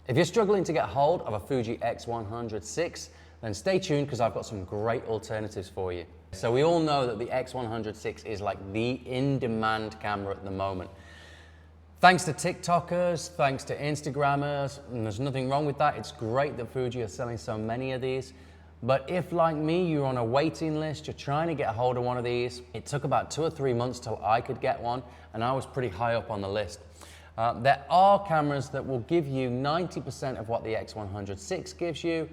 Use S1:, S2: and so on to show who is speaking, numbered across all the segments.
S1: If you're struggling to get hold of a Fuji X100VI, then stay tuned because I've got some great alternatives for you. So we all know that the X100VI is like the in-demand camera at the moment. Thanks to TikTokers, thanks to Instagrammers, and there's nothing wrong with that. It's great that Fuji are selling so many of these. But if, like me, you're on a waiting list, you're trying to get a hold of one of these, it took about 2 or 3 months till I could get one, and I was pretty high up on the list. There are cameras that will give you 90% of what the X100VI gives you,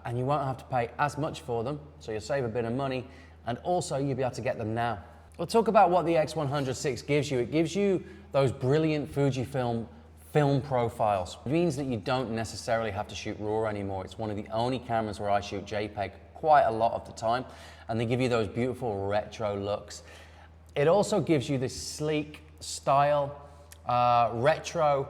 S1: and you won't have to pay as much for them, so you'll save a bit of money, and also you'll be able to get them now. We'll talk about what the X100VI gives you. It gives you those brilliant Fujifilm film profiles. It means that you don't necessarily have to shoot RAW anymore. It's one of the only cameras where I shoot JPEG quite a lot of the time, and they give you those beautiful retro looks. It also gives you this sleek style, retro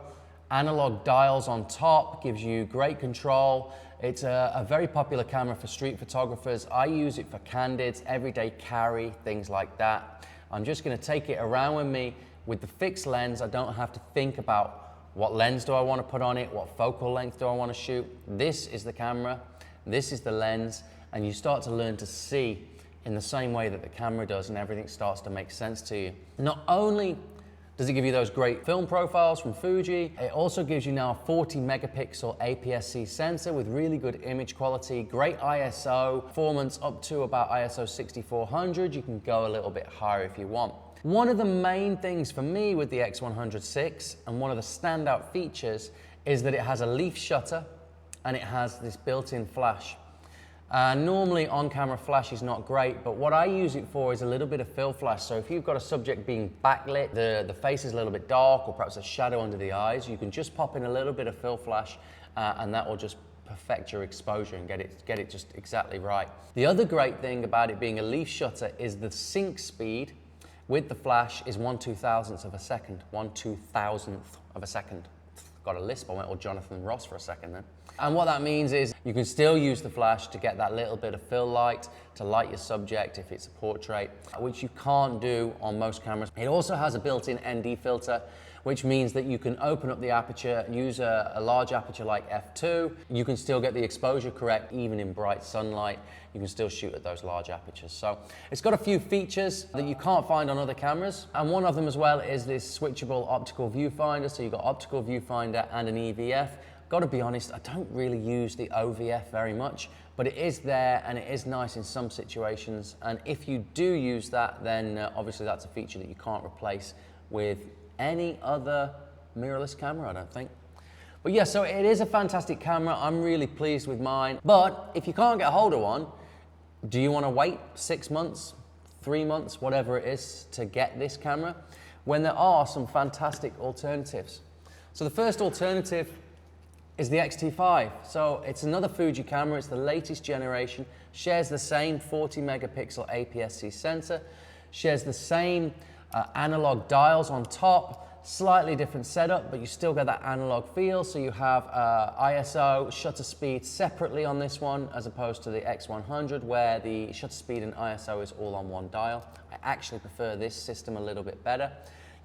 S1: analog dials on top, gives you great control. It's a very popular camera for street photographers. I use it for candids, everyday carry, things like that. I'm just gonna take it around with me with the fixed lens. I don't have to think about what lens do I want to put on it, what focal length do I want to shoot. This is the camera, this is the lens, and you start to learn to see in the same way that the camera does, and everything starts to make sense to you. Not only does it give you those great film profiles from Fuji, it also gives you now a 40 megapixel APS-C sensor with really good image quality, great ISO, performance up to about ISO 6400. You can go a little bit higher if you want. One of the main things for me with the X100VI, and one of the standout features, is that it has a leaf shutter and it has this built-in flash. Normally on-camera flash is not great, but what I use it for is a little bit of fill flash. So if you've got a subject being backlit, the face is a little bit dark, or perhaps a shadow under the eyes, you can just pop in a little bit of fill flash and that will just perfect your exposure and get it just exactly right. The other great thing about it being a leaf shutter is the sync speed with the flash is 1/2000th of a second. 1/2000th of a second. Got a lisp, I went all Jonathan Ross for a second then. And what that means is you can still use the flash to get that little bit of fill light, to light your subject if it's a portrait, which you can't do on most cameras. It also has a built-in ND filter, which means that you can open up the aperture, use a large aperture like f2. You can still get the exposure correct even in bright sunlight. You can still shoot at those large apertures. So it's got a few features that you can't find on other cameras. And one of them as well is this switchable optical viewfinder. So you've got optical viewfinder and an EVF. Got to be honest, I don't really use the OVF very much, but it is there and it is nice in some situations. And if you do use that, then obviously that's a feature that you can't replace with any other mirrorless camera, I don't think. But yeah, so it is a fantastic camera. I'm really pleased with mine. But if you can't get a hold of one, do you want to wait 6 months, 3 months, whatever it is, to get this camera? When there are some fantastic alternatives. So the first alternative is the X-T5. So it's another Fuji camera. It's the latest generation, shares the same 40 megapixel APS-C sensor, shares the same analog dials on top, slightly different setup, but you still get that analog feel. So you have ISO, shutter speed separately on this one, as opposed to the X100, where the shutter speed and ISO is all on one dial. I actually prefer this system a little bit better.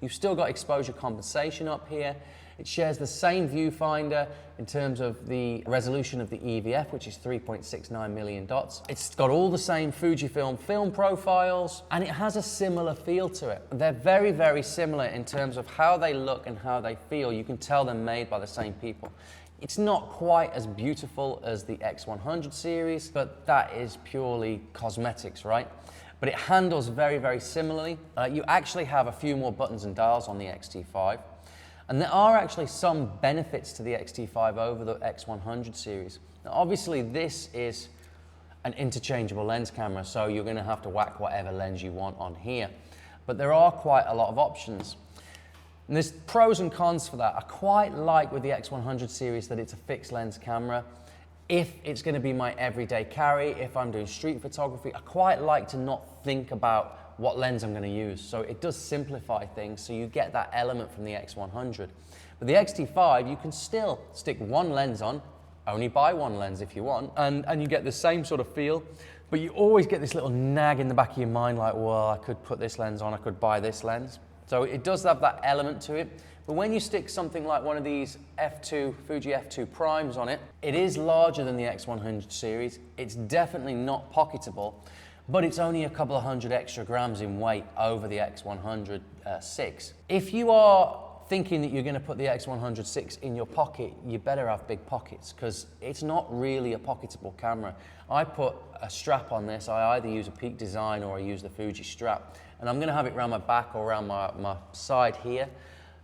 S1: You've still got exposure compensation up here. It shares the same viewfinder in terms of the resolution of the EVF, which is 3.69 million dots. It's got all the same Fujifilm film profiles, and it has a similar feel to it. They're very, very similar in terms of how they look and how they feel. You can tell they're made by the same people. It's not quite as beautiful as the X100 series, but that is purely cosmetics, right? But it handles very, very similarly. You actually have a few more buttons and dials on the X-T5. And there are actually some benefits to the X-T5 over the X100 series. Now, obviously, this is an interchangeable lens camera, so you're going to have to whack whatever lens you want on here. But there are quite a lot of options. And there's pros and cons for that. I quite like with the X100 series that it's a fixed lens camera. If it's going to be my everyday carry, if I'm doing street photography, I quite like to not think about what lens I'm going to use. So it does simplify things, so you get that element from the X100. But the X-T5, you can still stick one lens on, only buy one lens if you want, and you get the same sort of feel, but you always get this little nag in the back of your mind like, well, I could put this lens on, I could buy this lens. So it does have that element to it, But when you stick something like one of these Fuji F2 Primes on it, it is larger than the X100 series. It's definitely not pocketable, but it's only a couple of hundred extra grams in weight over the X100VI. If you are thinking that you're going to put the X100VI in your pocket, you better have big pockets, because it's not really a pocketable camera. I put a strap on this. I either use a Peak Design or I use the Fuji strap, and I'm going to have it around my back or around my side here.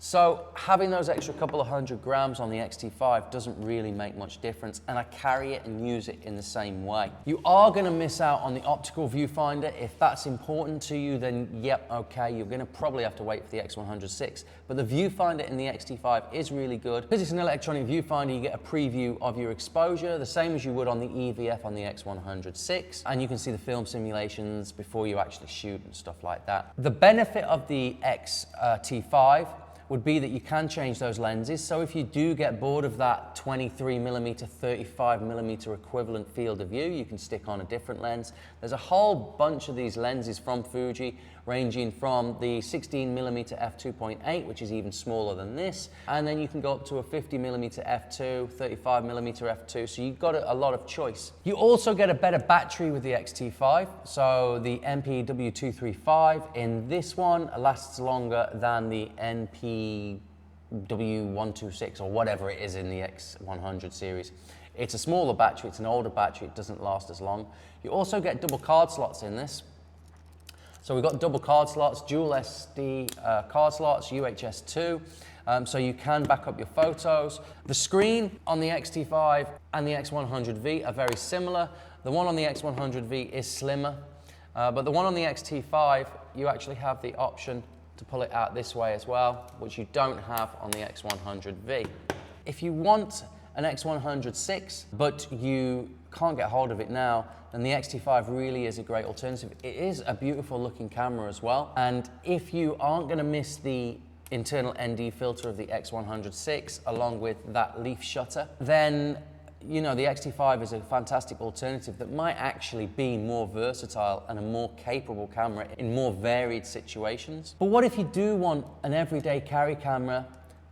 S1: So having those extra couple of hundred grams on the X-T5 doesn't really make much difference, and I carry it and use it in the same way. You are going to miss out on the optical viewfinder. If that's important to you, then yep, okay, you're going to probably have to wait for the X100VI. But the viewfinder in the X-T5 is really good. Because it's an electronic viewfinder, you get a preview of your exposure, the same as you would on the EVF on the X100VI, and you can see the film simulations before you actually shoot and stuff like that. The benefit of the X-T5 would be that you can change those lenses. So if you do get bored of that 23mm, 35mm equivalent field of view, you can stick on a different lens. There's a whole bunch of these lenses from Fuji, ranging from the 16mm f2.8, which is even smaller than this, and then you can go up to a 50mm f2, 35mm f2, so you've got a lot of choice. You also get a better battery with the X-T5, so the NPW235 in this one lasts longer than the NPW126 or whatever it is in the X100 series. It's a smaller battery, it's an older battery, it doesn't last as long. You also get double card slots in this. So we've got double card slots, dual SD card slots, UHS 2, so you can back up your photos. The screen on the X-T5 and the X100V are very similar. The one on the X100V is slimmer, but the one on the X-T5, you actually have the option to pull it out this way as well, which you don't have on the X100V. If you want an X100VI, but you can't get hold of it now, then the X-T5 really is a great alternative. It is a beautiful looking camera as well, and if you aren't going to miss the internal ND filter of the X100VI along with that leaf shutter, then you know the X-T5 is a fantastic alternative that might actually be more versatile and a more capable camera in more varied situations. But what if you do want an everyday carry camera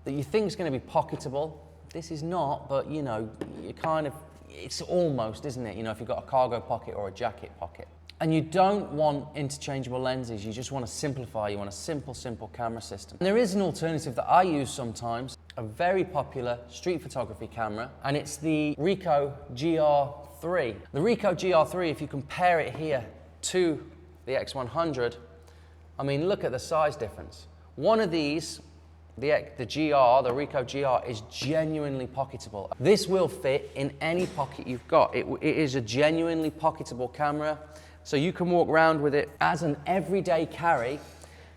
S1: that you think is going to be pocketable? This is not, but you know, you kind of, it's almost, isn't it? You know, if you've got a cargo pocket or a jacket pocket. And you don't want interchangeable lenses, you just want to simplify, you want a simple camera system. And there is an alternative that I use sometimes, a very popular street photography camera, and it's the RICO GR3. The RICO GR3, if you compare it here to the X100, I mean, look at the size difference. One of these, the RICO GR, is genuinely pocketable. This will fit in any pocket you've got. It is a genuinely pocketable camera, so you can walk around with it as an everyday carry,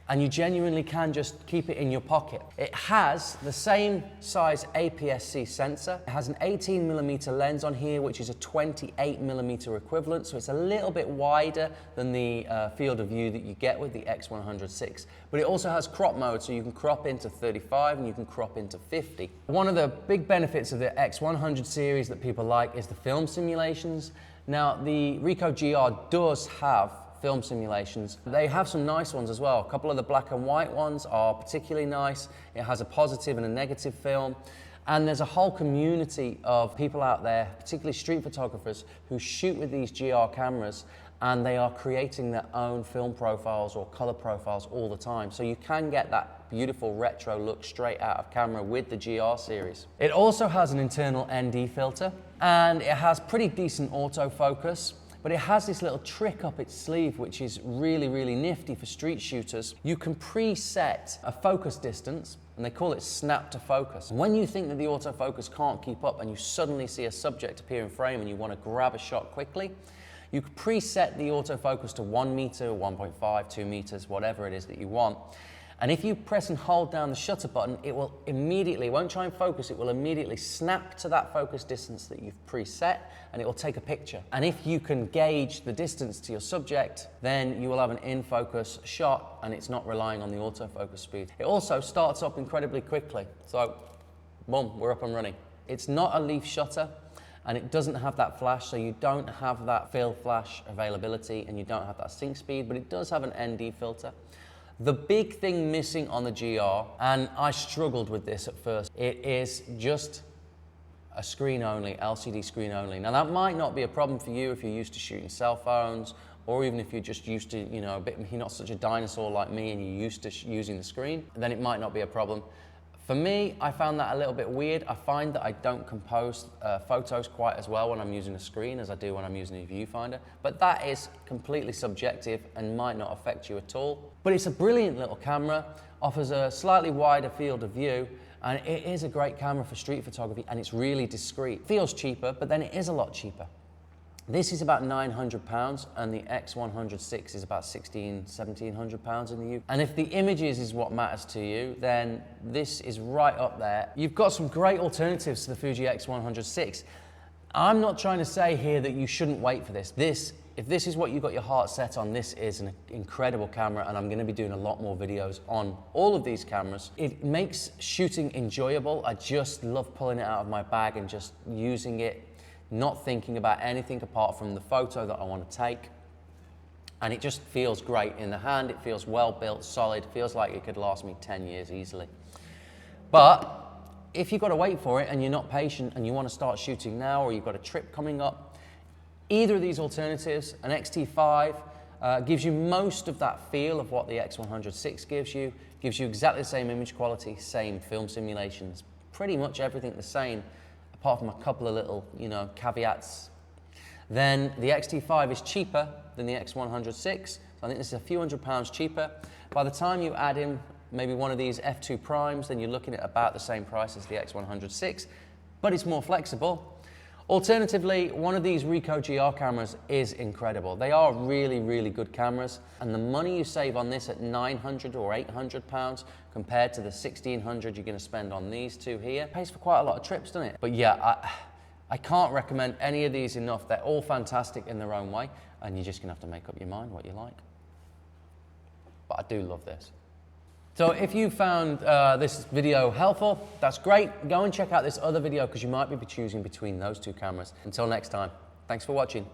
S1: and you genuinely can just keep it in your pocket. It has the same size APS-C sensor. It has an 18mm lens on here, which is a 28mm equivalent, so it's a little bit wider than the field of view that you get with the X100VI. But it also has crop mode, so you can crop into 35 and you can crop into 50. One of the big benefits of the X100 series that people like is the film simulations. Now, the RICO GR does have film simulations. They have some nice ones as well. A couple of the black and white ones are particularly nice. It has a positive and a negative film. And there's a whole community of people out there, particularly street photographers, who shoot with these GR cameras, and they are creating their own film profiles or color profiles all the time. So you can get that beautiful retro look straight out of camera with the GR series. It also has an internal ND filter, and it has pretty decent autofocus. But it has this little trick up its sleeve, which is really, really nifty for street shooters. You can preset a focus distance, and they call it snap to focus. When you think that the autofocus can't keep up and you suddenly see a subject appear in frame and you want to grab a shot quickly, you can preset the autofocus to 1 meter, 1.5, 2 meters, whatever it is that you want. And if you press and hold down the shutter button, it will immediately, it won't try and focus, it will immediately snap to that focus distance that you've preset, and it will take a picture. And if you can gauge the distance to your subject, then you will have an in-focus shot, and it's not relying on the autofocus speed. It also starts up incredibly quickly. So, boom, we're up and running. It's not a leaf shutter, and it doesn't have that flash, so you don't have that fill flash availability, and you don't have that sync speed, but it does have an ND filter. The big thing missing on the GR, and I struggled with this at first, it is just a screen only, LCD screen only. Now that might not be a problem for you if you're used to shooting cell phones, or even if you're just used to, you know, you're not such a dinosaur like me and you're used to using the screen, then it might not be a problem. For me, I found that a little bit weird. I find that I don't compose photos quite as well when I'm using a screen as I do when I'm using a viewfinder, but that is completely subjective and might not affect you at all. But it's a brilliant little camera, offers a slightly wider field of view, and it is a great camera for street photography, and it's really discreet. Feels cheaper, but then it is a lot cheaper. This is about £900 and the X100VI is about £1,700 in the UK. And if the images is what matters to you, then this is right up there. You've got some great alternatives to the Fuji X100VI. I'm not trying to say here that you shouldn't wait for this. If this is what you got your heart set on, this is an incredible camera, and I'm gonna be doing a lot more videos on all of these cameras. It makes shooting enjoyable. I just love pulling it out of my bag and just using it, not thinking about anything apart from the photo that I want to take. And it just feels great in the hand. It feels well built, solid, feels like it could last me 10 years easily. But if you've got to wait for it and you're not patient and you want to start shooting now, or you've got a trip coming up, either of these alternatives, an XT5 gives you most of that feel of what the X100VI gives you exactly the same image quality, same film simulations, pretty much everything the same, apart from a couple of little, you know, caveats. Then the XT5 is cheaper than the X100VI. So I think this is a few £100 cheaper. By the time you add in maybe one of these f2 primes, then you're looking at about the same price as the X100VI, but it's more flexible. Alternatively, one of these RICO GR cameras is incredible. They are really, really good cameras, and the money you save on this at £900 or £800 compared to the £1,600 you're gonna spend on these two here, pays for quite a lot of trips, doesn't it? But yeah, I can't recommend any of these enough. They're all fantastic in their own way, and you're just gonna have to make up your mind what you like. But I do love this. So if you found this video helpful, that's great. Go and check out this other video because you might be choosing between those two cameras. Until next time, thanks for watching.